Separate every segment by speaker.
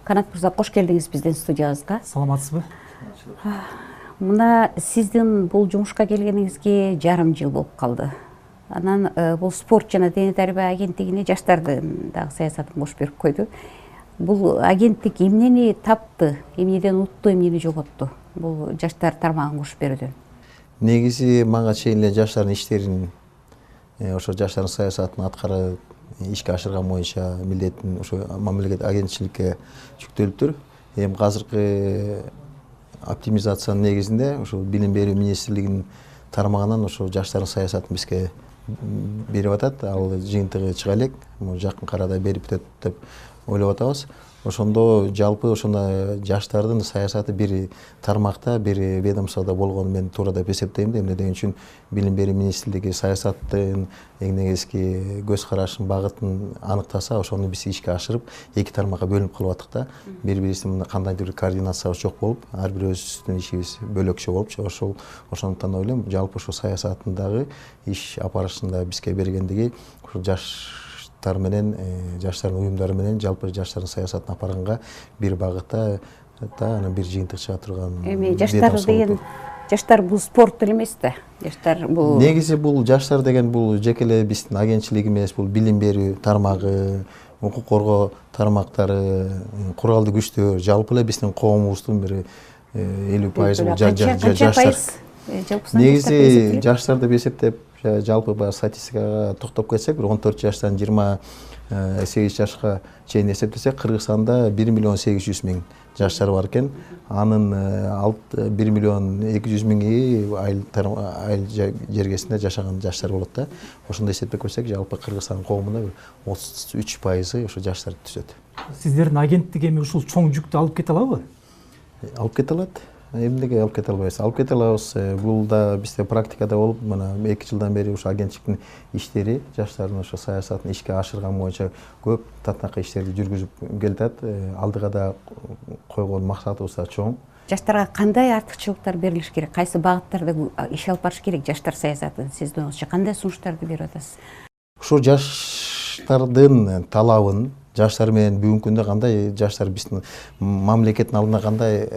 Speaker 1: Канат мырза, кош келдиңиз биздин студиябызга.
Speaker 2: Саламатсызбы?
Speaker 1: Мына сиздин бул жумушка келгениңизге жарым жыл болуп калды. Анан бул спорт жана дене тарбия агенттигине жаштардын дагы саясатын кош берип койду. Бул агенттик эмнени тапты, эмнеден утту, эмнени жоготту бул жаштар тармагын кош берүүдөн?
Speaker 3: Негизи мага чейин эле жаштардын иштерин, ошо жаштардын саясатын аткарып, ишке ашырган боюнча милдетин ошо мамлекет агентчиликке жүктөлүптүр. Эми азыркы оптимизациянын негизинде ошо билим берүү министрлигинин тармагынан ошо жаштардын саясатын бизге берип атат. Ал жыйынтыгы чыга элек, жакын арада берип бүтөт деп ойлоп атабыз. Ошондо жалпы ошондо жаштардын саясаты бир тармакта, бир ведомствода болгону мен туура деп эсептейм да. Эмне деген үчүн билим берүү министрлиги саясаттын эң негизги көз карашын, багытын аныктаса, ошону биз ишке ашырып, эки тармакка бөлүнүп калып аттык да. Бири-бирибиздин кандайдыр бир координациябыз жок болуп, ар бир өзүбүздүн ишибиз бөлөкчө болупчу. Ошондуктан ойлойм, жалпы ошо саясатындагы иш апарышында бизге бергендиги ошо жаштар менен, жаштардын уюмдары менен жалпы жаштардын саясатын апарганга бир багытта анан бир жыйынтык чыга турган.
Speaker 1: Эми жаштар деген, жаштар бул спорт эле эмес да. Жаштар бул
Speaker 3: негизи бул жаштар деген бул жеке эле биздин агентчилик эмес, бул билим берүү тармагы, укук коргоо тармактары, куралдуу күчтөр, жалпы эле биздин коомубуздун бир 50% жаштар. Негизи жаштар деп эсептеп, жалпы баягы статистикага токтоп кетсек, 14 жаштан 28 жашка чейин эсептесек, Кыргызстанда 1.800.000 жаштар бар экен. Анын 1.200.000 айыл жергесинде жашаган жаштар болот да. Ошондой эсептеп көрсөк, жалпы Кыргызстан коомунда 33% ошо жаштар түзөт.
Speaker 2: Сиздердин агенттик эми ушул чоң жүктү алып кете алабы?
Speaker 3: Алып кете алат. Эмнеге алып кете албайбыз? Алып кете алабыз. Бул да бизде практикада болуп, мына 2 жылдан бери ошо агенттиктин иштери, жаштардын ошо саясатын ишке ашырган боюнча көп татнакай иштерди жүргүзүп келатат. Алдыга да койгон максатыбыз да чоң.
Speaker 1: Жаштарга кандай артыкчылыктар берилиш керек? Кайсы багыттарда иш алып барыш керек жаштар саясаты? Сиздин оюңузча кандай сунуштарды берип атасыз?
Speaker 3: Ушул жаштардын талабын, жаштар менен бүгүнкү күндө кандай жаштар биздин мамлекеттин алдына кандай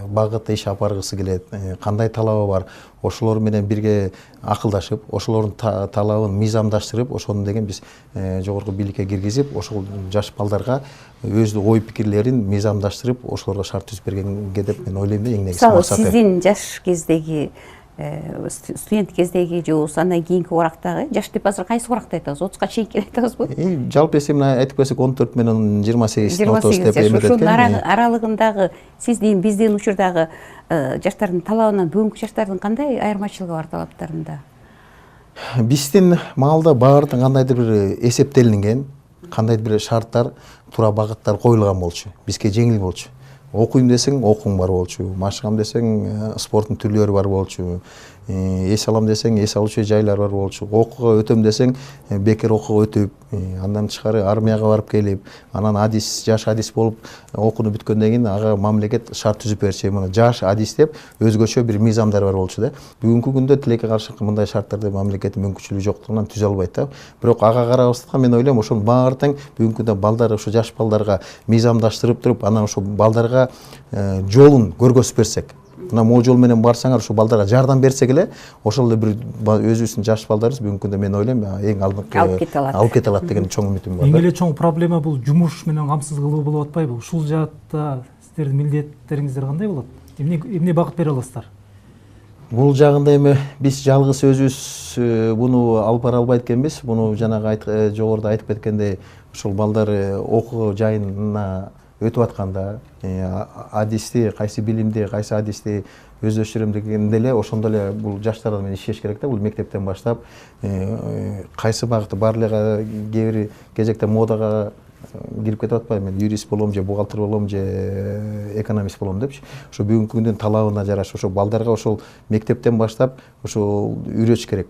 Speaker 3: багытта иш апаргысы келет, кандай талабы бар, ошолор менен бирге акылдашып, ошолордун талабын мыйзамдаштырып, ошону деген биз жогорку бийликке киргизип, ошол жаш балдарга өздүк ой пикирлерин мыйзамдаштырып, ошолорго шарт түзүп бергенге деп мен ойлойм да, эң негизги максаты.
Speaker 1: Сиздин жаш кездеги, студент кездеги же андан кийинки урактагы, жаш деп азыр кайсы уракта айтабыз? 30га чейинки айтабызбы?
Speaker 3: Жалпы эсеби айтып көрсөк 14 менен 28 ортосунда деп эметет экен.
Speaker 1: Ошонун аралыгындагы сиздин биздин учурдагы жаштардын талабынан бүгүнкү жаштардын кандай айырмачылыгы бар талаптарында?
Speaker 3: Биздин маалда баардык кандайдыр бир эсептелинген, кандайдыр бир шарттар, туура багыттар коюлган болчу. Бизге жеңил болчу. Окуйм десең, окууң бар болчу. Машыгам десең, спорттун түрлөрү бар болчу. Эс алам десең, эс алуучу жайлар бар болчу. Окууга өтөм десең, бекер окууга өтүп, андан тышкары армияга барып келип, анан жаш адис болуп окууну бүткөндөн кийин ага мамлекет шарт түзүп берчү. Мына жаш адис деп өзгөчө бир мыйзамдар бар болчу да. Бүгүнкү күндө тилекке каршы мындай шарттарды мамлекеттин мүмкүнчүлүгү жоктугунан түзө албайт да. Бирок ага карабастан мен ойлойм, ошонун баардыгын бүгүнкү күндө балдар, ошо жаш балдарга мыйзамдаштырып туруп, анан ошо балдарга жолун көргөзүп берсек. Мына могу жол менен барсаңар, ошо балдарга жардам берсек эле, ошол эле бир өзүбүздүн жаш балдарыбыз бүгүнкү күндө мен ойлойм, эң алдыңкы алып кете алат деген чоң үмүтүм бар.
Speaker 2: Эң эле чоң проблема бул жумуш менен камсыз кылуу болуп атпайбы? Ушул жаатта сиздердин милдеттериңиздер кандай болот? Эмне багыт бере аласыздар?
Speaker 3: Бул жагында эми биз жалгыз өзүбүз буну алып бара албайт экенбиз. Буну жанагы жогоруда айтып кеткендей, ушул балдар окуу жайына өтүп атканда, адисти, кайсы билимди, кайсы адисти өздөштүрөм дегенде эле, ошондо эле бул жаштар менен иштеш керек да. Бул мектептен баштап кайсы багытты бар эле кээ бир кезекте модага кирип кетип атпайбы? Мен юрист болом же бухгалтер болом же экономист болом депчи. Ошо бүгүнкү күндүн талабына жараша ошо балдарга ошол мектептен баштап ошол үйрөтүш керек.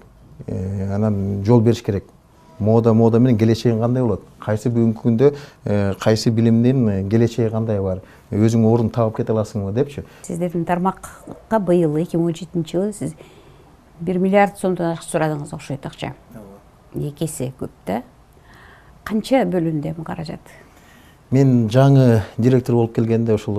Speaker 3: Анан жол бериш керек. Мода менен келечегиң кандай болот? Кайсы бүгүнкү күндө кайсы билимдин келечеги кандай бар? Өзүң орун таап кете аласыңбы депчи.
Speaker 1: Сиздердин тармакка быйыл 2017-жылы сиз 1 миллиард сомдон акча сурадыңыз, окшойт акча. 2 эсе көп да. Канча бөлүндү эми каражат?
Speaker 3: Мен жаңы директор болуп келгенде ушул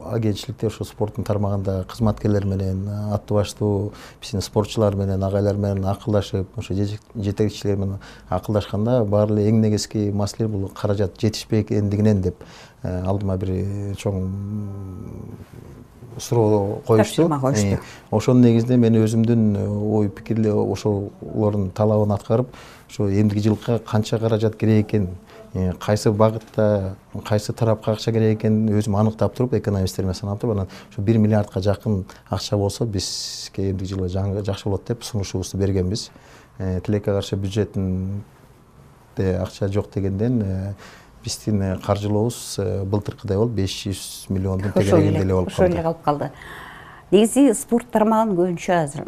Speaker 3: агентчиликте спорттун тармагында кызматкерлер менен аттуу баштуу биздин спортчулар менен агайлар менен акылдашып, жетекчилер менен акылдашканда баары эле эң негизги маселе бул каражат жетишпегендигинен деп алдыма бир чоң суроо коюшту. Ошонун негизинде мен өзүмдүн ой пикирле ошолордун талабын аткарып, ошо эмдиги жылга канча каражат керек экен, кайсы багытта, кайсы тарапка акча керек экенин өзүм аныктап туруп, экономисттер менен санап туруп, анан ошо 1 миллиардка жакын акча болсо бизге эмдиги жылы жакшы болот деп сунушубузду бергенбиз. Тилекке каршы бюджетинде акча жок дегенден биздин каржылообуз былтыркыдай болуп 500 миллиондун тегерегинде эле болуп калды.
Speaker 1: Ошол эле калып калды. Негизи спорт тармагын көбүнчө азыр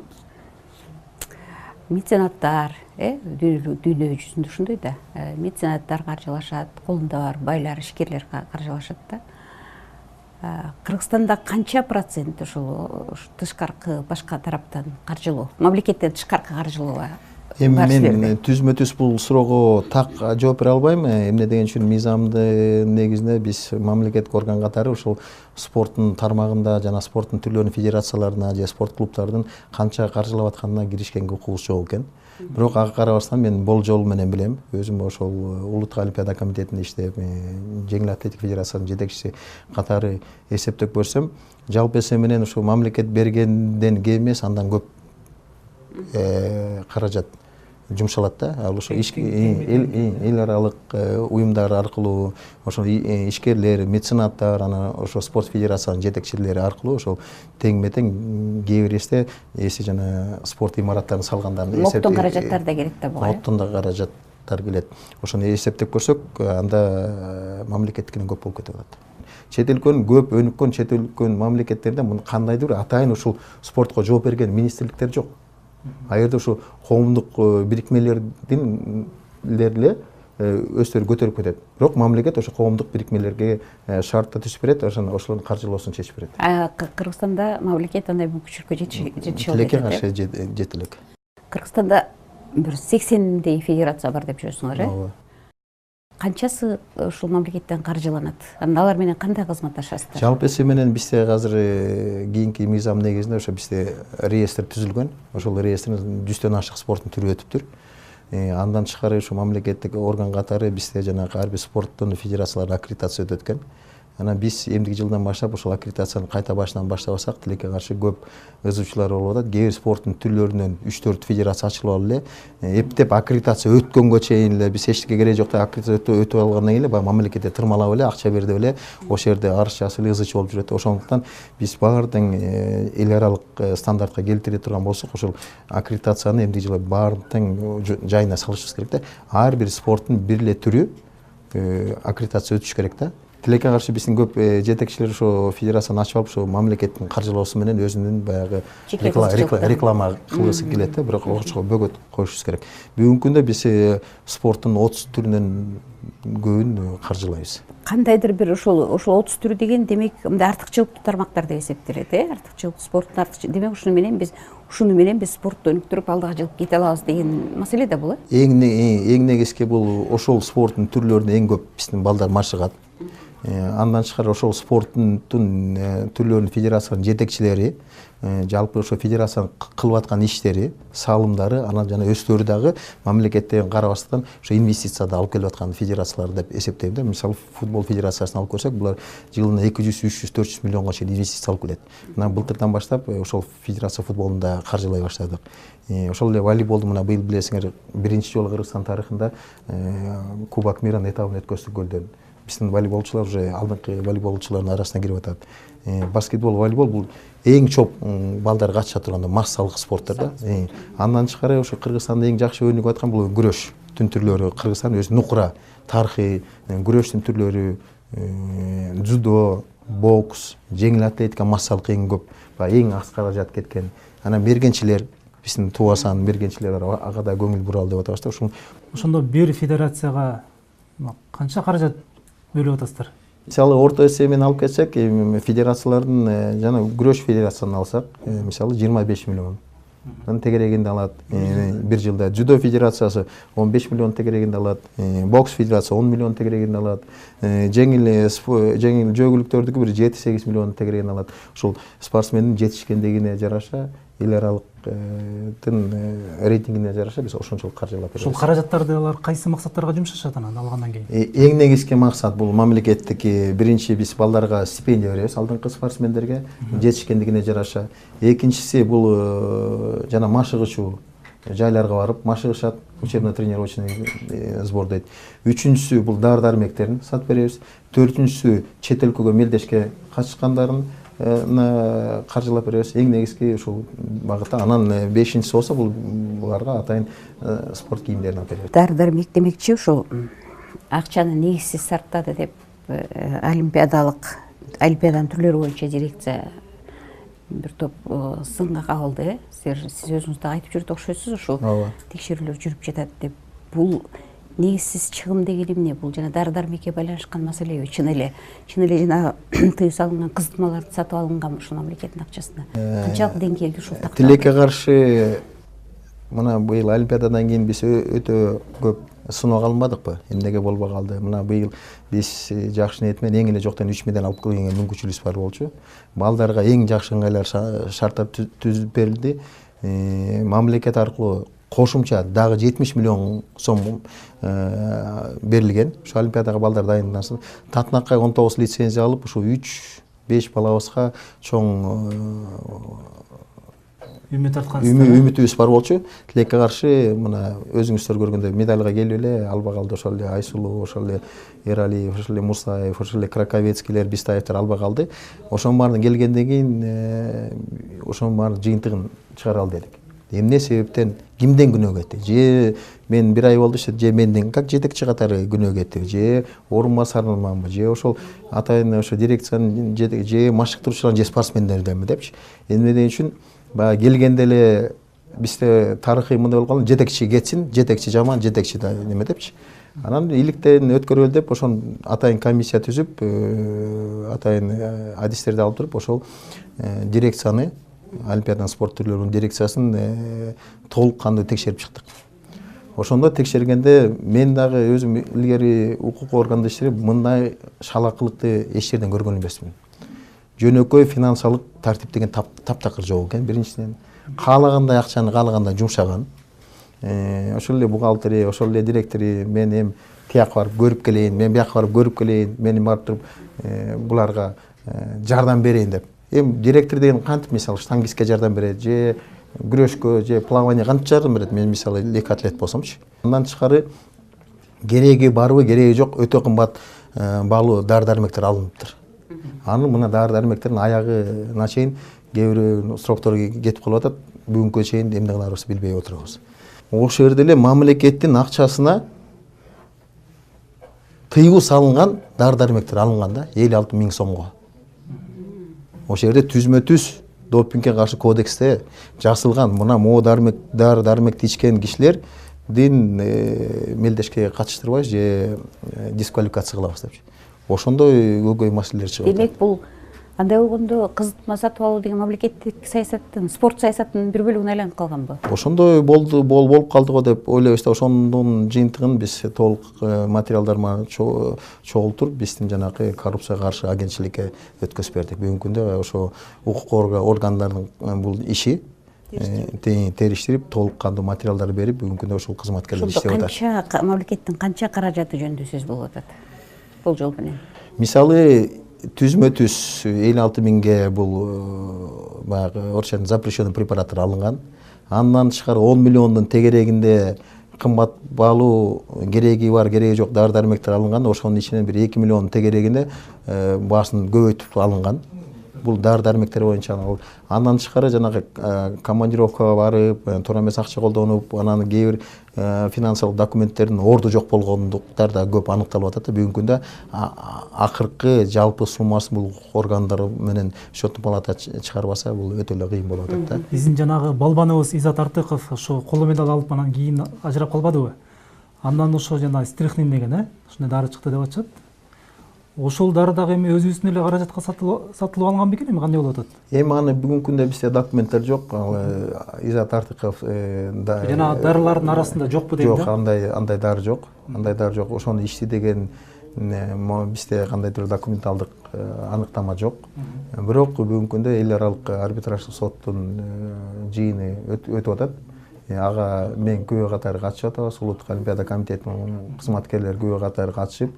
Speaker 1: меценаттар, дүйнө жүзүндө ушундай да, меценаттар каржылашат, колунда бар байлар, ишкерлер каржылашат да. Кыргызстанда канча процент ошол тышкаркы башка тараптан каржылоо, мамлекеттен тышкаркы каржылоо?
Speaker 3: Мен түзмө-түз бул суроого так жооп бере албайм. Эмне деген үчүн мыйзамдын негизинде биз мамлекеттик орган катары ушул спорттун тармагында жана спорттун түрлөрүнүн федерацияларына же спорт клубтардын канча каржылап атканына киришкенге укугубуз жок экен. Бирок ага карабастан мен болжол менен билем. Өзүм ошол улуттук олимпиада комитетинде иштеп, жеңил атлетика федерациясынын жетекчиси катары эсептеп көрсөм, жалпы эсеп менен ушул мамлекет бергенден кем эмес, андан көп каражат жумшалат да. Ал ошо эл аралык уюмдар аркылуу, ошо ишкерлер, меценаттар, анан ошо спорт федерациянын жетекчилери аркылуу ошол тең-метең кээ бир эси жана спорт имараттарын салгандарны
Speaker 1: Моптон каражаттар да керек да буга.
Speaker 3: Моптон да каражаттар келет. Ошону эсептеп көрсөк, анда мамлекеттикинен көп болуп кетип атат. Чет өлкөнүн көп өнүккөн чет өлкөнүн мамлекеттеринде муну кандайдыр атайын ушул спортко жооп берген министрликтер жок. А жерде ушу коомдук бирикмелердин эле өздөрү көтөрүп кетет. Бирок мамлекет ошо коомдук бирикмелерге шартта түзүп берет, ошолордун каржылоосун чечип берет.
Speaker 1: Кыргызстанда мамлекет андай мүмкүнчүлүккө жетише албайт.
Speaker 3: Тилекке каршы жете элек.
Speaker 1: Кыргызстанда бир 80дей федерация бар деп жүрсүңөр, э? Канчасы ушул мамлекеттен каржыланат? Алар менен кандай кызматташасыздар?
Speaker 3: Жалпы эсеп менен бизде азыр кийинки мыйзам негизинде ошо бизде реестр түзүлгөн. Ошол реестрдин 100дөн ашык спорттун түрү өтүптүр. Андан тышкары ушу мамлекеттик орган катары бизде жанагы ар бир спорттун федерациялары аккредитация өтөт экен. Анан биз эмдиги жылдан баштап ошол аккредитацияны кайта башынан баштабасак, тилекке каршы көп ызычуулар болуп атат. Кээ бир спорттун түрлөрүнөн 3-4 федерация ачылып алып эле, эптеп аккредитация өткөнгө чейин эле биз эчтеке керек жок да, аккредитация өтүп алгандан кийин эле баягы мамлекетте тырмалап эле акча бер деп эле ошол жерде арыз жазып эле ызычы болуп жүрөт. Ошондуктан биз баардыгын эл аралык стандартка келтире турган болсок, ошол аккредитацияны эмдиги жылы баардыгын жайына салышыбыз керек да. Ар бир спорттун бир эле түрү аккредитация өтүш керек да. Тилекке каршы биздин көп жетекчилер ошо федерацияны ачып алып, ошо мамлекеттин каржылоосу менен өзүнүн баягы реклама кылгысы келет да, бирок ошого бөгөт коюшубуз керек. Бүгүнкү күндө биз спорттун 30 түрүнөн көбүн каржылайбыз.
Speaker 1: Кандайдыр бир ошол 30 түрү деген демек мындай артыкчылыктуу тармактар деп эсептелет, артыкчылык спорттун артыкчылык. Демек ушуну менен биз спортду өнүктүрүп алдыга жылып кете алабыз деген маселе да бул.
Speaker 3: Эң негизги бул ошол спорттун түрлөрүнө эң көп биздин балдар машыгат. Андан тышкары ошол спорттун түрлөрүнүн федерациянын жетекчилери, жалпы ошо федерациянын кылып аткан иштери, салымдары, анан жана өздөрү дагы мамлекеттен карабастан ошо инвестиция да алып келип аткан федерациялар деп эсептейм да. Мисалы футбол федерациясын алып көрсөк, булар жылына 200, 300, 400 миллионго чейин инвестиция алып келет. Мына былтырдан баштап ошол федерация футболун да каржылай баштадык. Ошол эле волейболду мына быйыл билесиңер, биринчи жолу Кыргызстан тарыхында Кубок мира этабын өткөздүк Көлдөн. Биздин волейболчулар уже алдыңкы волейболчулардын арасына кирип атат. Баскетбол, волейбол бул эң чоп балдар катыша турган массалык спорттор да. Андан тышкары ошо Кыргызстанда эң жакшы өнүгүп аткан бул күрөштүн түрлөрү. Кыргызстан өзү нукура тарыхый күрөштүн түрлөрү, дзюдо, бокс, жеңил атлетика массалык эң көп, эң аз каражат кеткен. Анан мергенчилер, биздин Туасанын мергенчилери бар, ага да көңүл буралы деп атабыз да.
Speaker 2: Ошондо бир федерацияга канча каражат бөлүп атасыздар?
Speaker 3: Мисалы орто эсебинен алып кетсек, федерациялардын жана күрөш федерациясын алсак, мисалы 25 миллион. тегерегинде алат. Бир жылда Judo федерациясы 15 миллион тегерегинде алат. Бокс федерациясы 10 миллион тегерегинде алат. Жеңил жөгүлүктөрдүкү бир 7-8 миллион тегерегинде алат. Ушул спортсмендин жетишкендигине жараша, эл аралыктын рейтингине жараша биз ошончолук каржылап беребиз.
Speaker 2: Ушул каражаттарды алар кайсы максаттарга жумшашат анан алгандан кийин?
Speaker 3: Эң негизги максат бул мамлекеттик биринчи биз балдарга стипендия беребиз, алдыңкы спортсмендерге жетишкендигине жараша. Экинчиси бул жана машыгычуу жайларга барып машыгышат, учебно-тренировочный сбор дейт. Үчүнчүсү бул дары-дармектерин сатып беребиз. Төртүнчүсү чет өлкөгө мелдешке качкандарын каржылап беребиз. Эң негизги ушул багытта. Анан бешинчиси болсо бул буларга атайын спорт кийимдерин алып беребиз.
Speaker 1: Дары-дармек демекчи ушул акчаны негизсиз сарптады деп олимпиаданын түрлөрү боюнча дирекция бир топ сынга кабылды. Сиз өзүңүз да айтып жүрүп окшойсуз, ушул текшерүүлөр жүрүп жатат деп. Бул негизсиз чыгым деген эмне? Бул жана дары-дармекке байланышкан маселеби? Чын эле жана тыюу салынган кызытмаларды сатып алынган ушул мамлекеттин акчасына? Канчалык деңгээлде ушул такталды?
Speaker 3: Тилекке каршы мына быйыл олимпиададан кийин биз өтө көп сынок алмадыкпы? Эмнеге болбой калды? Мына быйыл биз жакшы ниет менен эң эле жоктон 3 медаль алып келгенге мүмкүнчүлүгүбүз бар болчу. Балдарга эң жакшы ыңгайлар шарттар түзүп берилди. Мамлекет аркылуу кошумча дагы 70 миллион сом берилген. Ушу олимпиадага балдар дайындыктан соң Татнакка 19 лицензия алып, ушу 3-5 балабызга чоң үмүтүбүз бар болчу. Тилекке каршы мына өзүңүздөр көргөндөй медальга келип эле албай калды. Ошол эле Айсулуу, ошол эле Эралиев, ошол эле Мусаев, ошол эле Краковецкийлер, Бистаевдер албай калды. Ошонун баарын келгенден кийин ошонун баарын жыйынтыгын чыгара алды элек. Эмне себептен, кимден күнөө кетти? Же мен бир ай болду, же менден как жетекчи катары күнөө кетти? Же орун басарыманбы? Же ошол атайын ошо дирекциянын же машыктыруучулар, же спортсмендерденби депчи. Эмнеден үчүн баягы келгенде эле бизде тарыхый мындай болуп калды, жетекчи кетсин, жетекчи жаман, жетекчи да неме депчи. Анан иликтен өткөрөлү деп ошон атайын комиссия түзүп, атайын адистерди алып туруп, ошол дирекцияны, олимпиаданын спорт түрлөрүнүн дирекциясын толук кандуу текшерип чыктык. Ошондо текшергенде мен дагы өзүм илгери укук органда иштеп, мындай шалакылыкты эч жерден көргөн эмесмин. Жөнөкөй финансылык тартип деген таптакыр жок экен. Биринчиден каалагандай акчаны каалагандай жумшаган. Ошол эле бухгалтери, ошол эле директори мен эми тияк барып көрүп келейин, мен бияка барып көрүп келейин, мени барып туруп буларга жардам берейин деп. Эми директор деген кантип мисалы штангистке жардам берет, же күрөшкө, же плавание кантип жардам берет? Мен мисалы 2 атлет болсомчу. Андан тышкары кереги барбы, кереги жок, өтө кымбат баалуу дары-дармектер алыныптыр. Анын мына дары-дармектердин аягына чейин кээ бирөө сроктору кетип калып атат. Бүгүнкү чейин эмне кыларыбызды билбей отурабыз. Ошол жерде эле мамлекеттин акчасына тыюу салынган дары-дармектер алынган да 56 000 сомго. Ошол жерде түзмө-түз допингге каршы кодексте жазылган мына могу дары-дармекти ичкен кишилердин мелдешке катыштырбай же дисквалификация кылабыз депчи. Ошондой өгөй маселелер чыгып атат.
Speaker 1: Демек бул андай болгондо кызытма сатып алуу деген мамлекеттик саясаттын, спорт саясатынын бир бөлүгүнө айланып калганбы? Ошондой
Speaker 3: болуп калды го деп ойлойбуз да. Ошондун жыйынтыгын биз толук материалдар менен чогултуруп биздин жанагы коррупцияга каршы агентчиликке өткөзүп бердик. Бүгүнкү күндө ошо укук органдарынын бул иши териштирип толук кандуу материалдар берип бүгүнкү күндө ошол кызматкерлер иштеп атат.
Speaker 1: Канча мамлекеттин канча каражаты жөнүндө сөз болуп атат бул жол менен?
Speaker 3: Мисалы түзмө-түз 56 000ге бул баягы орусчанын запрещенный препараттар алынган. Андан тышкары 10 миллиондун тегерегинде кымбат баалуу кереги бар, кереги жок дары-дармектер алынган. Ошонун ичинен бир 2 миллион тегерегинде баасын көбөйтүп алынган. Бул дары-дармектер боюнча. Андан тышкары жанагы командировкага барып, туура эмес акча колдонуп, анан кээ бир финансылык документтердин орду жок болгондуктар да көп аныкталып атат. Бүгүнкү күндө акыркы жалпы суммасы бул органдар менен счетный палата чыгарбаса, бул өтө эле кыйын болуп атат да.
Speaker 2: Биздин жанагы балбаныбыз Изат Артыков ошо коло медаль алып анан кийин ажырап калбадыбы? Андан ошо жана стрихнин деген, ошондой дары чыкты деп атышат. ошол дары дагы эми өзүбүздүн эле каражатка сатылып алынган бекен, эми кандай болуп атат?
Speaker 3: Эми аны бүгүнкү күндө бизде документтер жок. Ал Изат Артыков
Speaker 2: Жанагы дарылардын арасында жокпу дейм да?
Speaker 3: Жок, андай дары жок. Андай дары жок. Ошону ичти деген бизде кандайдыр документалдык аныктама жок. Бирок бүгүнкү күндө эл аралык арбитраждык соттун жыйыны өтүп атат. Ага мен күбө катары катышып атабыз. Улуттук олимпиада комитетинин кызматкерлери күбө катары катышып,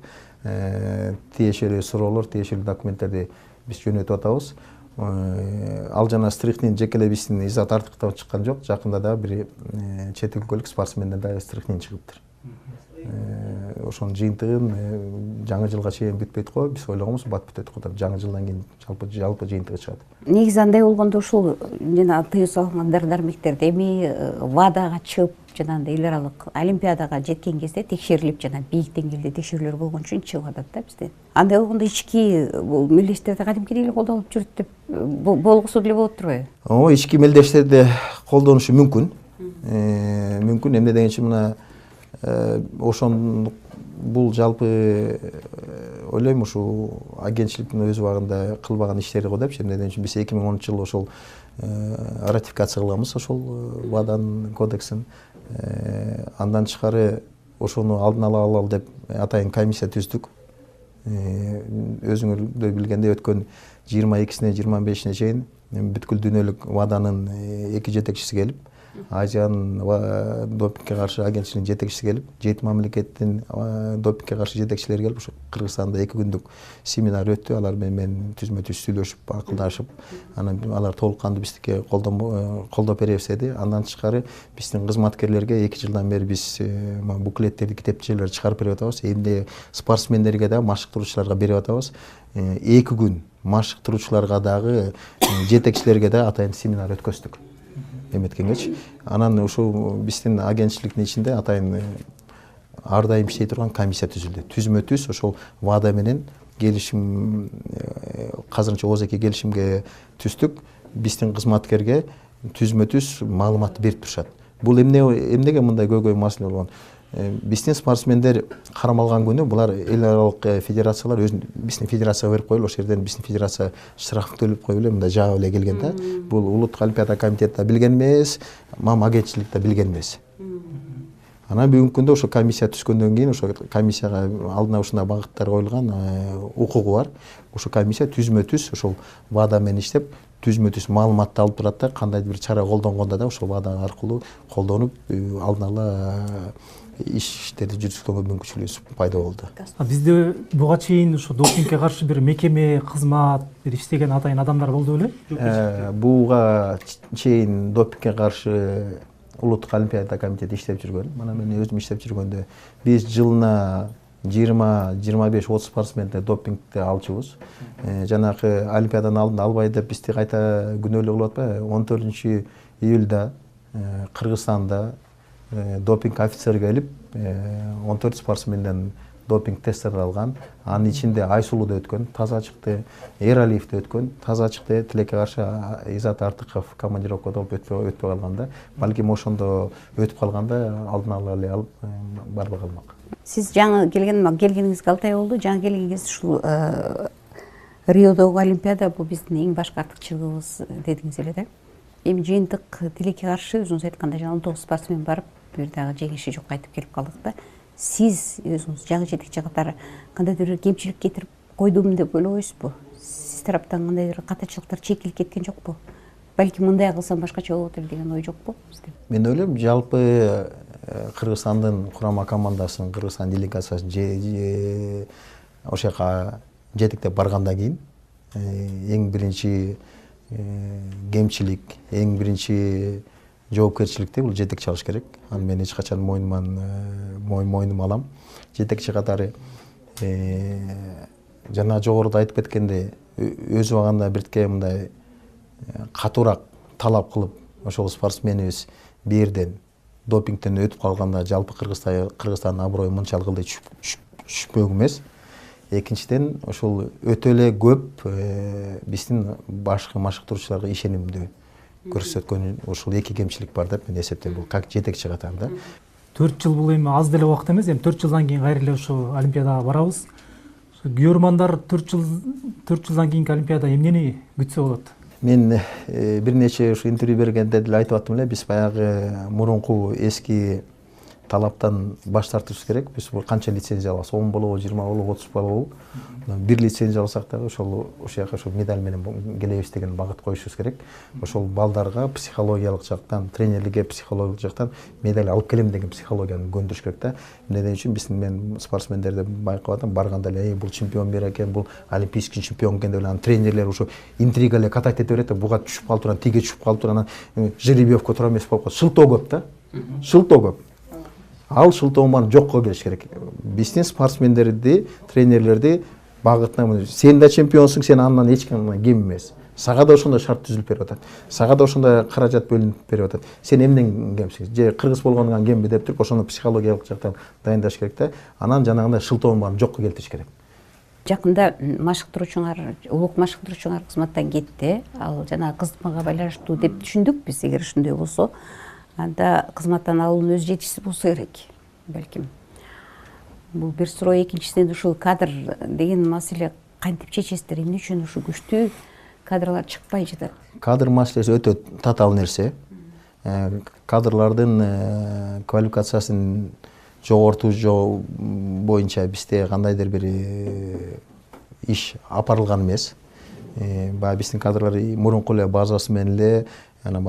Speaker 3: тиешелүү суроолор, тиешелүү документтерди биз жөнөтүп атабыз. Ал жана стрихнин жекелей биздин Изат Артыктан чыккан жок. Жакында да бир чет өлкөлүк спортсменден да стрихнин чыгыптыр. Ошонун жыйынтыгын жаңы жылга чейин бүтпөйт го, биз ойлогонбуз бат бүтөт го деп. Жаңы жылдан кийин жалпы жыйынтыгы чыгат.
Speaker 1: Негизи андай болгондо ушул жана тыюу салынган дары-дармектерди эми ВАДАга чыгып, жанагындай эл аралык олимпиадага жеткен кезде текшерилип, жана бийик деңгээлде текшерүүлөр болгон үчүн чыгып атат да бизде. Андай болгондо ички бул мелдештерди кадимкидей эле колдонуп жүрүт деп болгусу деле болот турбайбы?
Speaker 3: Ооба, ички мелдештерди колдонушу мүмкүн. Мүмкүн эмне дегенчи мына ошон бул жалпы ойлойм ушул агентчиликтин өз убагында кылбаган иштери го депчи. Эмне дегенчи биз 2010-жылы ошол ратификация кылганбыз ошол ВАДАнын кодексин. Андан тышкары ошону алдын ала алалы деп атайын комиссия түздүк. Өзүңөр билгендей өткөн 22-сине 25-ине чейин бүткүл дүйнөлүк ВАДАнын 2 жетекчиси келип, Азиянын допингге каршы агентчилигинин жетекчиси келип, 7 мамлекеттин допингге каршы жетекчилери келип, ошо Кыргызстанда 2 күндүк семинар өттү. Алар менен түзмө-түз сүйлөшүп, акылдашып, анан алар толук кандуу биздики колдоп беребиз деди. Андан тышкары биздин кызматкерлерге 2 жылдан бери биз буклеттерди, китепчелерди чыгарып берип атабыз. Эмне спортсмендерге да, машыктыруучуларга берип атабыз. 2 күн машыктыруучуларга дагы, жетекчилерге да атайын семинар өткөздүк. Эметкенгечи. Анан ушул биздин агентчиликтин ичинде атайын ар дайым иштей турган комиссия түзүлдү. Түзмө-түз ошол ВАДА менен келишим, азырынча ОЗК келишимге түздүк. Биздин кызматкерге түзмө-түз маалымат берип турушат. Бул эмнеге мындай көйгөй маселе болгон? Биздин спортсмендер кармалган күнү булар эл аралык федерациялар биздин федерацияга берип коелу, ошол жерден биздин федерация штраф төлөп коюп эле мындай жаап эле келген да. Бул улуттук олимпиада комитети да билген эмес, агентчилик да билген эмес. Анан бүгүнкү күндө ошо комиссия түзгөндөн кийин ошо комиссияга алдына ушундай багыттар коюлган, укугу бар. Ошо комиссия түзмө-түз ошол ВАДА менен иштеп, түзмө-түз маалыматты алып турат да, кандайдыр бир чара колдонгондо да ошол ВАДА аркылуу колдонуп, алдын ала иштерди жүргүзгөнгө мүмкүнчүлүгүбүз пайда болду.
Speaker 2: Бизде буга чейин ушу допингге каршы бир мекеме, кызмат, бир иштеген атайын адамдар болду беле?
Speaker 3: Буга чейин допингге каршы улуттук олимпиада комитети иштеп жүргөн. Мына мен өзүм иштеп жүргөндө биз жылына 20-25-30 спортсменди допингди алчубуз. Жанагы олимпиаданын алдында албай деп бизди кайта күнөөлөө кылып атпайбы? 14-июлда Кыргызстанда допинг офицер келип 14 спортсменден допинг тесттерди алган. Анын ичинде Айсулу да өткөн, таза чыкты. Эралиев да өткөн, таза чыкты. Тилекке каршы Изат Артыков командировкада болуп өтпөй калганда, балким ошондо өтүп калганда алдын ала эле алып барбай калмак.
Speaker 1: Сиз жаңы келгениңизге 6 ай болду. Жаңы келгениңиз ушул Риодогу олимпиада бул биздин эң башкы артыкчылыгыбыз дедиңиз эле да. Эми жыйынтык тилекке каршы өзүңүз айткандай 19 спортсмен барып, бир дагы жеңиши жок кайтып келип калдык да. Сиз өзүңүз жаңы жетекчи катары кандайдыр бир кемчилик кетирип койдум деп ойлобойсузбу? Сиз тараптан кандайдыр катачылыктар чекилип кеткен жокпу? Балки мындай кылсам башкача болот эле деген ой жокпу бизде?
Speaker 3: Мен ойлойм, жалпы Кыргызстандын курама командасын, Кыргызстан делегациясын ошол жака жетектеп баргандан кийин эң биринчи кемчилик, эң биринчи жоопкерчиликти бул жетекчи алыш керек. Аны мен эч качан мойнума алам. Жетекчи катары жана жогоруда айтып кеткендей, өз убагында биртке мындай катуураак талап кылып, ошол спортсменибиз бул жерден допингден өтүп калганда жалпы Кыргызстандын аброю мынчалык эле түшпөк эмес. Экинчиден, ошол өтө эле көп биздин башкы машыктыруучуларга ишенимдүү көрсөткөн ошол 2 кемчилик бар деп мен эсептейм, бул как жетекчи катарында.
Speaker 2: 4 жыл бул эми аз деле убакыт эмес, эми 4 жылдан кийин кайра эле ошо олимпиадага барабыз. Күйөрмандар 4 жылдан кийинки Олимпиада эмнени күтсө болот?
Speaker 3: Мен бир нече ушу интервью бергенде деле айтып аттым эле, биз баягы мурунку эски талаптан баш тартышыбыз керек. Биз канча лицензия алабыз? 10 болобу, 20 болобу, 30 болобу? Бир лицензия алсак дагы ошол жака медаль менен келебиз деген багыт коюшубуз керек. Ошол балдарга психологиялык жактан, тренерликке психологиялык жактан медаль алып келем деген психологияны көндүрүш керек да. Эмне үчүн мен спортсмендерди байкап атам, барганда эле бул чемпион бер экен, бул олимпийский чемпион экен деп эле анын тренерлери ушу интрига эле катайт эте берет да, буга түшүп калып турган, тиге түшүп калып турган, жеребьевка туура эмес болуп калат. Шылтоо көп да. Шылтоо көп. Ал шылтооманы жокко келиш керек. Биздин спортсмендерди, тренерлерди багытына, сен да чемпионсуң, сен андан эч кандай кем эмес. Сага да ошондой шарт түзүлүп берип атат. Сага да ошондой каражат бөлүнүп берип атат. Сен эмнен кемсиң? Же кыргыз болгондон кемби деп туруп, ошону психологиялык жактан дайындаш керек да. Анан жанагындай шылтооманы жокко келтириш керек.
Speaker 1: Жакында машыктыруучуңар, улук машыктыруучуңар кызматтан кетти. Ал жана кызматка байланыштуу деп түшүндүк биз. Эгер ошондой болсо, анда кызматтан алуунун өз жетишиси болсо керек, балким. Бул бир суроо. Экинчисинен ушул кадр деген маселе кантип чечесиздер? Эмне үчүн ушу күчтүү кадрлар чыкпай жатат? Кадр
Speaker 3: маселеси өтө татаал нерсе. Кадрлардын квалификациясын жогортуу боюнча бизде кандайдыр бир иш апарылган эмес. Баягы биздин кадрлар мурунку эле базасы менен эле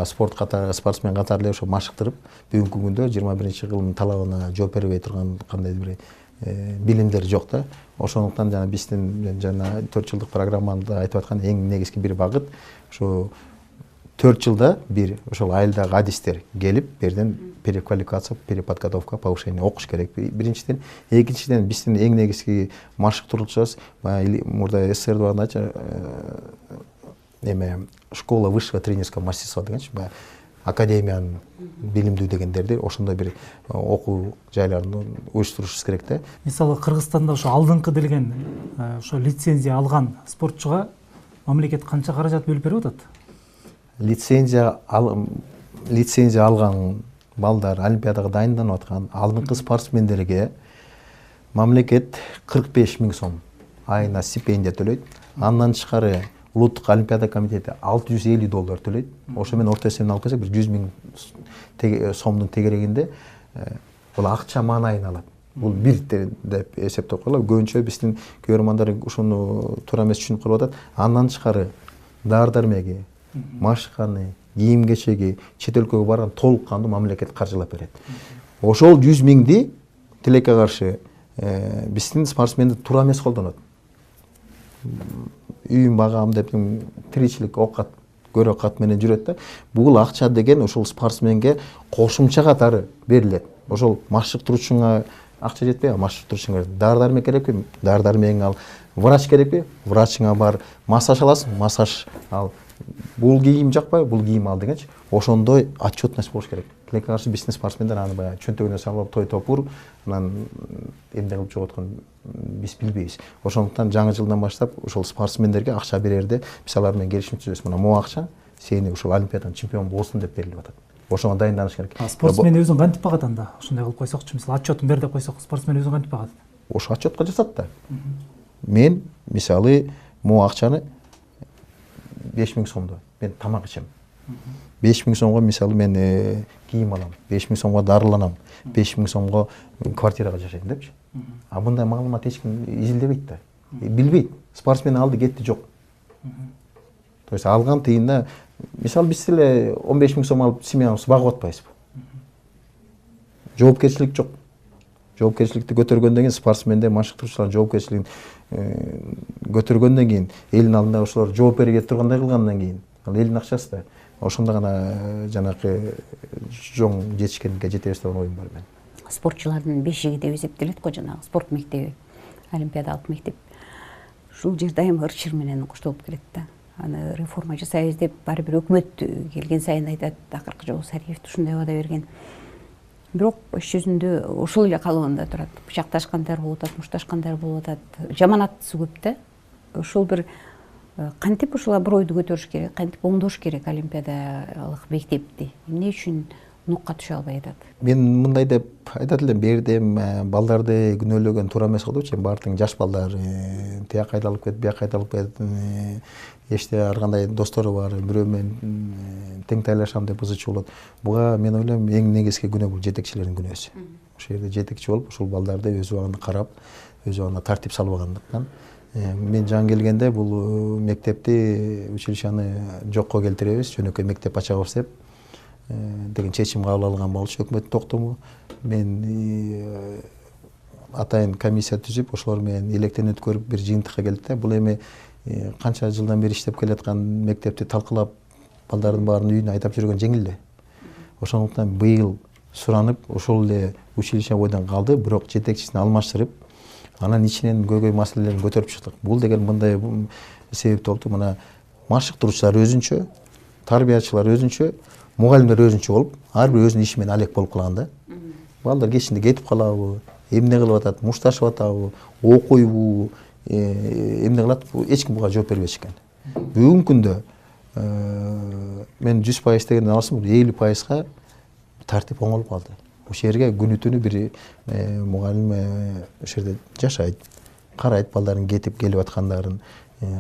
Speaker 3: спортсмен катары эле ошо машыктырып, бүгүнкү күндө 21-кылымдын талабына жооп бербей турган кандайдыр бир билимдер жок да. Ошондуктан жана биздин жана 4 жылдык программада айтып аткан эң негизги бир багыт ошо 4 жылда бир ошол айылдагы адистер келип, берден переквалификация, переподготовка, повышение окуш керек. Биринчиден, экинчиден биздин эң негизги машыктыруучубуз мурда СССР багындачы школа высшего тренерского мастерства дегенчи, академиянын билимдүү дегендерди ошондой бир окуу жайларын уюштурушубуз керек да.
Speaker 2: Мисалы Кыргызстанда ошо алдыңкы делген ошо лицензия алган спортчуга мамлекет канча каражат бөлүп берип атат?
Speaker 3: Лицензия алган балдар, олимпиадага дайынданып аткан алдыңкы спортсмендерге мамлекет 45 000 сом айына стипендия төлөйт. Андан тышкары Улуттук олимпиада комитети $650 төлөйт. Ошо менен орто эсебинен алып келсек, бир 100 000 сомдун тегерегинде бул акча маанайын алат. Бул бир деп эсептеп коелу. Көбүнчө биздин көрөрмандар ушуну туура эмес түшүнүп калып атат. Андан тышкары дары-дармеги, машыканы, кийим-кечеги чет өлкөгө барган толук кандуу мамлекет каржылап берет. Ошол 100 000 тилекке каршы биздин спортсмендер туура эмес колдонот. Үйүн багам деп тиричилик окат, көрө кат менен жүрөт да. Бул акча деген ошол спортсменге кошумча катары берилет. Ошол машыктыруучуңа акча жетпей, машыктыруучуңа дары-дармек керекпи? Дары-дармегиң ал. Врач керекпи? Врачыңа бар. Массаж аласың? Массаж ал. Бул кийим жакпайбы? Бул кийим ал дегенчи. Ошондой отчетность болуш керек. Тилекке каршы биздин спортсмендер аны баягы чөнтөгүнө салып той топур, анан эмне кылып жоготкон биз билбейбиз. Ошондуктан жаңы жылдан баштап ошол спортсмендерге акча берерде биз алар менен келишим түзөбүз. Мына могу акча сени ушул олимпиаданын чемпиону болсун деп берилип атат. Ошого дайынданыш керек.
Speaker 2: Спортсмен өзүн кантип багат анда? Ошондой кылып койсокчу, мисалы отчетун бер деп койсок, спортсмен өзүн кантип багат?
Speaker 3: Ошо отчетко жазат да. Мен мисалы могу акчаны 5 000 сомдо мен тамак ичем. 5 000 сомго мисалы мен кийим алам, 5 000 сомго дарыланам, 5 000 сомго квартирага жашайм депчи. А мындай маалымат эч ким изилдебейт да. Билбейт. Спортсмен алды кетти жок. То есть алган тыйында мисалы биз эле 15 000 сом алып семьябызды багып атпайбызбы? Жоопкерчилик жок. Жоопкерчиликти көтөргөндөн кийин спортсмендер, машыктыруучулар жоопкерчилигин көтөргөндөн кийин, элдин алдында ошолор жооп бере тургандай кылгандан кийин, ал элдин акчасы да. Ошондо гана жанакы жоң жетишкендикке жетебиз деген оюм бар мен.
Speaker 1: Спортчулардын бешиги деп эсептелет го жанагы спорт мектеби, олимпиадалык мектеп. Ушул жер дайыма ырчыр менен коштолуп келет да. Аны реформа жасайбыз деп баары бир өкмөт келген сайын айтат, акыркы жолу Сариев ушундай вада берген. Бирок иш жүзүндө ошол эле калыбында турат. Бычакташкандар болуп атат, мушташкандар болуп атат. Жаманаттысы көп да. Ошол бир кантип ушул абройду көтөрүш керек, кантип оңдош керек олимпиадалык мектепти? Эмне үчүн нукка түшө албай атат.
Speaker 3: Мен мындай деп айтат элем, бердем балдарды күнөөлөгөн туура эмес болчу. Баардык жаш балдар тияк кайдалып кетип, бияк кайдалып кетип, эчте ар кандай достору бар, бирөө менен тең тайлашам деп ызычуу болот. Буга мен ойлойм эң негизги күнөө бул жетекчилердин күнөөсү. Ошол жерде жетекчи болуп, ушул балдарды өз убагында карап, өз убагында тартип салбагандыктан мен жаңы келгенде бул мектепти, училищаны жокко келтиребиз, жөнөкөй мектеп ачабыз деп деген чечим кабыл алган болчу өкмөттүн токтому. Мен атайын комиссия түзүп, ошолор менен электен өткөрүп бир жыйынтыкка келдик да. Бул эми канча жылдан бери иштеп келаткан мектепти талкылап, балдардын баарын үйүнө айдап жүргөн жеңил эле. Ошондуктан быйыл суранып, ошол эле училище бойдон калды, бирок жетекчисин алмаштырып, анан ичинен көйгөй маселелерин көтөрүп чыктык. Бул деген мындай себепти болду. Мына машыктыруучулар өзүнчө, тарбиячылар өзүнчө, мугалимдер өзүнчө болуп, ар бир өзүнүн иши менен алек болуп калган да. Балдар кечинде кетип калабы, эмне кылып атат, мушташып атабы, окуйбу, эмне кылат, эч ким буга жооп бербеш экен. Бүгүнкү күндө мен 100% дегенден алсам, 50%га тартип оңолуп калды. Ошол жерге күнү түнү бир мугалим ошол жерде жашайт, карайт балдардын кетип келип аткандарын,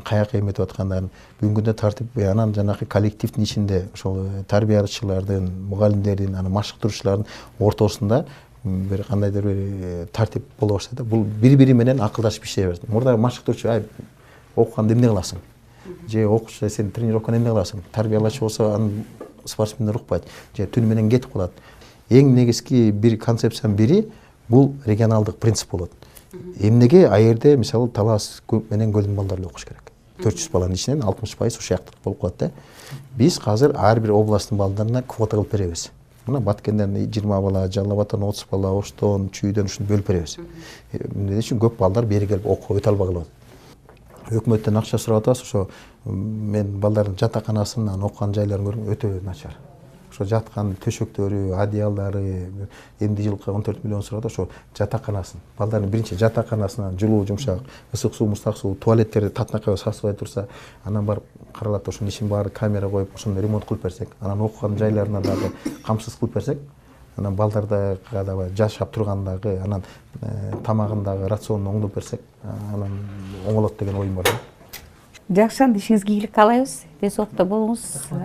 Speaker 3: каяка эметип аткандарын. Бүгүнкү күндө тартип, анан жанагы коллективдин ичинде ошол тарбиячылардын, мугалимдердин, анан машыктыруучулардын ортосунда бир кандайдыр бир тартип боло баштады. Бул бири-бири менен акылдашып иштей берди. Мурда машыктыруучу окуганда эмне кыласың? Же окуучу сен тренировканы эмне кыласың? Тарбиялачу болсо анын спортсмендер укпайт, же түн менен кетип калат. Эң негизги бир концепциянын бири бул регионалдык принцип болот. Эмнеге а жерде мисалы Талас менен Көлдүн балдары окуш керек. 400 баланын ичинен 60% ошол жактык болуп калат да. Биз азыр ар бир областтын балдарына квота кылып беребиз. Мына Баткенден 20 бала, Жалал Абадтан 30 бала, Оштон, Чүйдөн ушуну бөлүп беребиз. Эмне үчүн көп балдар бери келип окуп өтө албай калат. Өкмөттөн акча сурап атабыз, ошо мен балдардын жатаканасынан окуган жайларын көрүм, өтө начар. Ошо жаткан төшөктөрү, одеялдары, эмди жылкы 14 миллион сурап атат, ошо жатаканасын. Балдардын биринчи жатаканасынан жылуу, жумшак, ысык суу, муздак суу, туалеттерди татынакай сасыбай турса, анан барып каралат, ошонун ишин баары камера коюп, ошону ремонт кылып берсек, анан окуган жайларына дагы камсыз кылып берсек, анан балдарга дагы жашап тургандагы, анан тамагындагы рационун оңдоп берсек, анан оңолот деген оюм бар.
Speaker 1: Жакшы, ишиңизге ийгилик каалайбыз. Ден соолукта болуңуз.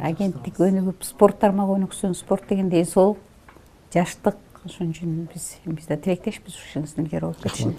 Speaker 1: Агенттик өнүгүп, спорт тармагы өнүксүн. Спорт деген ден соолук, жаштык. Ошон үчүн биз да тилектешпиз ушуңуздун илгери болуп кетишине.